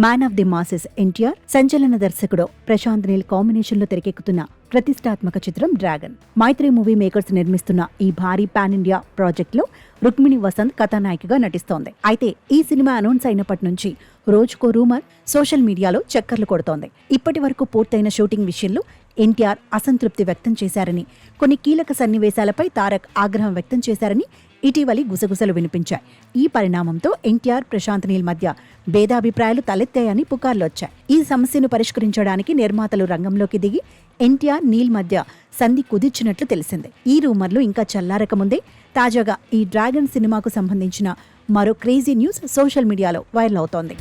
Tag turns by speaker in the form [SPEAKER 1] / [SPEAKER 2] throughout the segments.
[SPEAKER 1] Man of the masses NTR, సంచలన దర్శకుడు Prashanth Neel combination లో తెరకెక్కుతున్న ప్రతిష్టాత్మక చిత్రం డ్రాగన్. మైత్రి మూవీ మేకర్స్ నిర్మిస్తున్న ఈ భారీ పాన్ ఇండియా ప్రాజెక్ట్ లో రుక్మిణి వసంత్ కథానాయికగా నటిస్తోంది. అయితే ఈ సినిమా అనౌన్స్ అయినప్పటి నుంచి రోజుకో రూమర్ సోషల్ మీడియాలో చక్కర్లు కొడుతోంది. ఇప్పటి వరకు పూర్తయిన షూటింగ్ విషయంలో ఎన్టీఆర్ అసంతృప్తి వ్యక్తం చేశారని, కొన్ని కీలక సన్నివేశాలపై తారక్ ఆగ్రహం వ్యక్తం చేశారని ఇటీవలి గుసగుసలు వినిపించాయి. ఈ పరిణామంతో ఎన్టీఆర్, ప్రశాంత్ నీల్ మధ్య భేదాభిప్రాయాలు తలెత్తాయని పుకార్లొచ్చాయి. ఈ సమస్యను పరిష్కరించడానికి నిర్మాతలు రంగంలోకి దిగి ఎన్టీఆర్, నీల్ మధ్య సంధి కుదిర్చినట్లు తెలిసింది. ఈ రూమర్లు ఇంకా చల్లారకముందే తాజాగా ఈ డ్రాగన్ సినిమాకు సంబంధించిన మరో క్రేజీ న్యూస్ సోషల్ మీడియాలో వైరల్ అవుతోంది.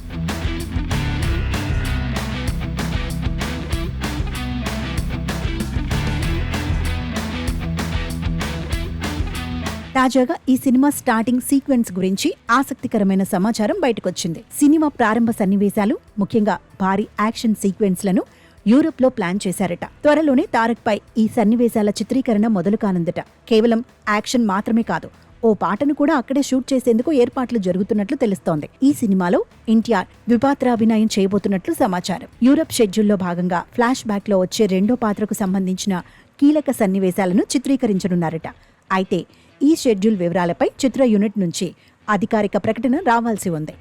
[SPEAKER 1] తాజాగా ఈ సినిమా స్టార్టింగ్ సీక్వెన్స్ గురించి ఆసక్తికరమైన సమాచారం బయటకొచ్చింది. సినిమా ప్రారంభ సన్నివేశాలు, ముఖ్యంగా భారీ యాక్షన్ సీక్వెన్స్లను యూరోప్ లో ప్లాన్ చేశారట. త్వరలోనే తారక్ పై ఈ సన్నివేశాల చిత్రీకరణ మొదలు కానుందట. కేవలం యాక్షన్ మాత్రమే కాదు, ఓ పాటను కూడా అక్కడే షూట్ చేసేందుకు ఏర్పాట్లు జరుగుతున్నట్లు తెలుస్తోంది. ఈ సినిమాలో ఎన్టీఆర్ ద్విపాత్రాభినయం చేయబోతున్నట్లు సమాచారం. యూరప్ షెడ్యూల్లో భాగంగా ఫ్లాష్ బ్యాక్ లో వచ్చే రెండో పాత్రకు సంబంధించిన కీలక సన్నివేశాలను చిత్రీకరించనున్నారట. అయితే ఈ షెడ్యూల్ వివరాలపై చిత్ర యూనిట్ నుంచి అధికారిక ప్రకటన రావాల్సి ఉంది.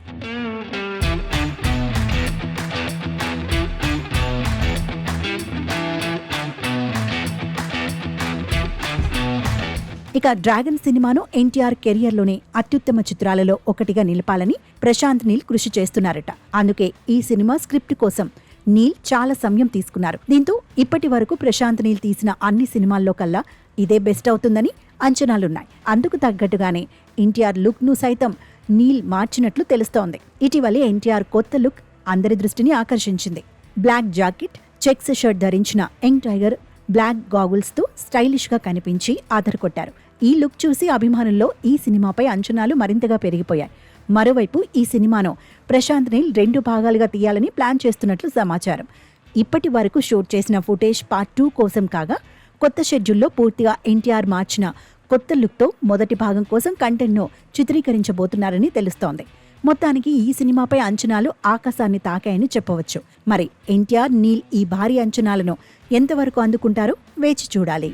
[SPEAKER 1] ఇక డ్రాగన్ సినిమాను ఎన్టీఆర్ కెరియర్లోనే అత్యుత్తమ చిత్రాలలో ఒకటిగా నిలపాలని ప్రశాంత్ నీల్ కృషి చేస్తున్నారట. అందుకే ఈ సినిమా స్క్రిప్ట్ కోసం నీల్ చాలా సమయం తీసుకున్నారు. దీంతో ఇప్పటి వరకు ప్రశాంత్ నీల్ తీసిన అన్ని సినిమాల్లో కల్లా ఇదే బెస్ట్ అవుతుందని అంచనాలున్నాయి. అందుకు తగ్గట్టుగానే ఎన్టీఆర్ లుక్ ను సైతం నీల్ మార్చినట్లు తెలుస్తోంది. ఇటీవలే ఎన్టీఆర్ కొత్త లుక్ అందరి దృష్టిని ఆకర్షించింది. బ్లాక్ జాకెట్, చెక్స్ షర్ట్ ధరించిన యంగ్ టైగర్ బ్లాక్ గాగుల్స్ తో స్టైలిష్ గా కనిపించి ఆదరకొట్టారు. ఈ లుక్ చూసి అభిమానుల్లో ఈ సినిమాపై అంచనాలు మరింతగా పెరిగిపోయాయి. మరోవైపు ఈ సినిమాను ప్రశాంత్ నీల్ 2 భాగాలుగా తీయాలని ప్లాన్ చేస్తున్నట్లు సమాచారం. ఇప్పటి వరకు షూట్ చేసిన ఫుటేజ్ పార్ట్ 2 కోసం కాగా, కొత్త షెడ్యూల్లో పూర్తిగా ఎన్టీఆర్ మార్చిన కొత్త లుక్తో మొదటి భాగం కోసం కంటెంట్ను చిత్రీకరించబోతున్నారని తెలుస్తోంది. మొత్తానికి ఈ సినిమాపై అంచనాలు ఆకాశాన్ని తాకాయని చెప్పవచ్చు. మరి ఎన్టీఆర్, నీల్ ఈ భారీ అంచనాలను ఎంతవరకు అందుకుంటారో వేచి చూడాలి.